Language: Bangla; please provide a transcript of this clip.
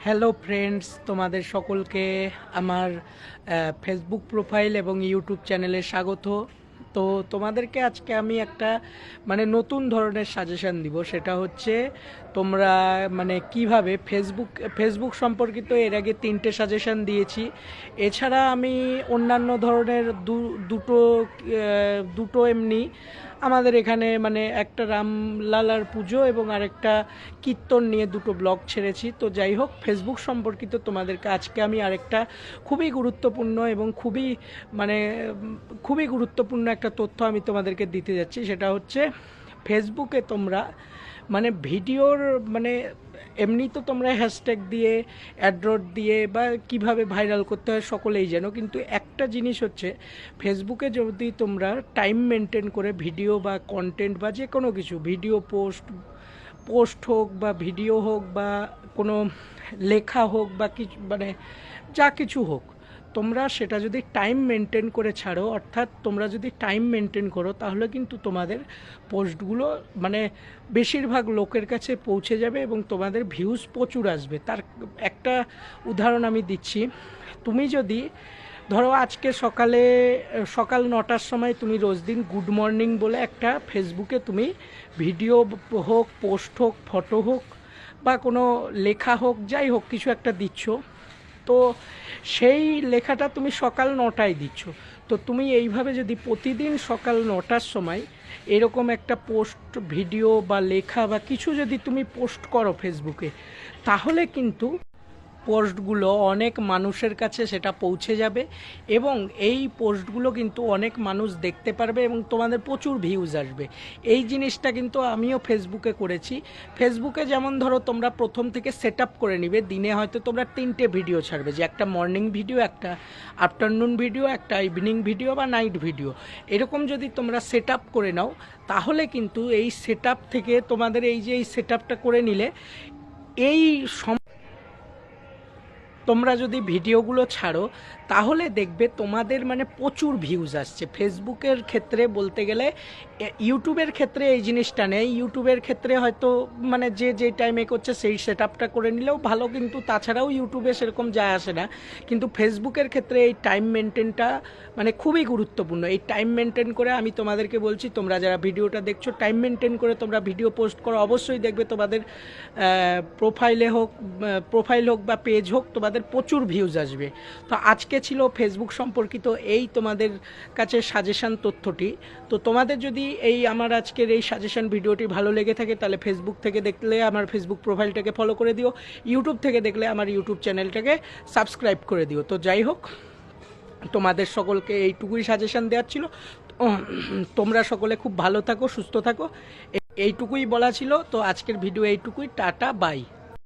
হ্যালো ফ্রেন্ডস, তোমাদের সকলকে আমার ফেসবুক প্রোফাইল এবং ইউটিউব চ্যানেলে স্বাগত। তো তোমাদেরকে আজকে আমি একটা নতুন ধরনের সাজেশান দিব। সেটা হচ্ছে তোমরা কিভাবে ফেসবুক সম্পর্কিত এর আগে 3টে সাজেশান দিয়েছি। এছাড়া আমি অন্যান্য ধরনের দুটো এমনি আমাদের এখানে একটা রামলালার পুজো এবং আরেকটা কীর্তন নিয়ে দুটো ব্লগ ছেড়েছি। তো যাই হোক, ফেসবুক সম্পর্কিত তোমাদেরকে আজকে আমি আরেকটা খুবই গুরুত্বপূর্ণ এবং মানে খুবই গুরুত্বপূর্ণ একটা তথ্য আমি তোমাদেরকে দিতে যাচ্ছি। সেটা হচ্ছে ফেসবুকে তোমরা ভিডিওর এমনি তো তোমরা হ্যাশট্যাগ দিয়ে, অ্যাড্রট দিয়ে বা কিভাবে ভাইরাল করতে হয় সকলেই জানো, কিন্তু একটা জিনিস হচ্ছে ফেসবুকে যদি তোমরা টাইম মেনটেন করে ভিডিও বা কন্টেন্ট বা যে কোনো কিছু ভিডিও পোস্ট হোক বা ভিডিও হোক বা কোনো লেখা হোক বা কিছু যা কিছু হোক, তোমরা সেটা যদি টাইম মেনটেন করে ছাড়ো, অর্থাৎ তোমরা যদি টাইম মেনটেন করো, তাহলে কিন্তু তোমাদের পোস্টগুলো বেশিরভাগ লোকের কাছে পৌঁছে যাবে এবং তোমাদের ভিউজ প্রচুর আসবে। তার একটা উদাহরণ আমি দিচ্ছি। তুমি যদি ধরো আজকে সকাল 9টার সময় তুমি রোজ দিন গুড মর্নিং বলে একটা ফেসবুকে তুমি ভিডিও হোক, পোস্ট হোক, ফটো হোক বা কোনো লেখা হোক, যাই হোক কিছু একটা দিচ্ছ, তো সেই লেখাটা তুমি সকাল 9টায় দিচ্ছ। তো তুমি এইভাবে যদি প্রতিদিন সকাল 9টার সময় এরকম একটা পোস্ট, ভিডিও বা লেখা বা কিছু যদি তুমি পোস্ট করো ফেসবুকে, তাহলে কিন্তু পোস্টগুলো অনেক মানুষের কাছে সেটা পৌঁছে যাবে এবং এই পোস্টগুলো কিন্তু অনেক মানুষ দেখতে পারবে এবং তোমাদের প্রচুর ভিউজ আসবে। এই জিনিসটা কিন্তু আমিও ফেসবুকে করেছি। ফেসবুকে যেমন ধরো তোমরা প্রথম থেকে সেট আপ করে নিবে, দিনে হয়তো তোমরা 3টে ভিডিও ছাড়বে, যে একটা মর্নিং ভিডিও, একটা আফটারনুন ভিডিও, একটা ইভিনিং ভিডিও বা নাইট ভিডিও। এরকম যদি তোমরা সেট আপ করে নাও, তাহলে কিন্তু এই সেট আপ থেকে তোমাদের এই সেট আপটা করে নিলে এই তোমরা যদি ভিডিওগুলো ছাড়ো, তাহলে দেখবে তোমাদের প্রচুর ভিউজ আসছে। ফেসবুকের ক্ষেত্রে বলতে গেলে, ইউটিউবের ক্ষেত্রে এই জিনিসটা নেই। ইউটিউবের ক্ষেত্রে হয়তো যে টাইমে করছে সেই সেট আপটা করে নিলেও ভালো, কিন্তু তাছাড়াও ইউটিউবে সেরকম যায় আসে না। কিন্তু ফেসবুকের ক্ষেত্রে এই টাইম মেনটেনটা খুবই গুরুত্বপূর্ণ। এই টাইম মেনটেন করে আমি তোমাদেরকে বলছি, তোমরা যারা ভিডিওটা দেখছো, টাইম মেনটেন করে তোমরা ভিডিও পোস্ট করো, অবশ্যই দেখবে তোমাদের প্রোফাইল হোক বা পেজ হোক, তোমাদের প্রচুর ভিউজ আসবে। তো আজকে ছিল ফেসবুক সম্পর্কিত এই তোমাদের কাছে সাজেশান তথ্যটি। তো তোমাদের যদি আমার আজকের এই সাজেশান ভিডিওটি ভালো লেগে থাকে, তাহলে ফেসবুক থেকে দেখলে আমার ফেসবুক প্রোফাইলটাকে ফলো করে দিও, ইউটিউব থেকে দেখলে আমার ইউটিউব চ্যানেলটাকে সাবস্ক্রাইব করে দিও। তো যাই হোক, তোমাদের সকলকে এইটুকুই সাজেশান দেওয়ার ছিল। তোমরা সকলে খুব ভালো থাকো, সুস্থ থাকো, এইটুকুই বলা ছিল। তো আজকের ভিডিও এইটুকুই। টাটা, বাই।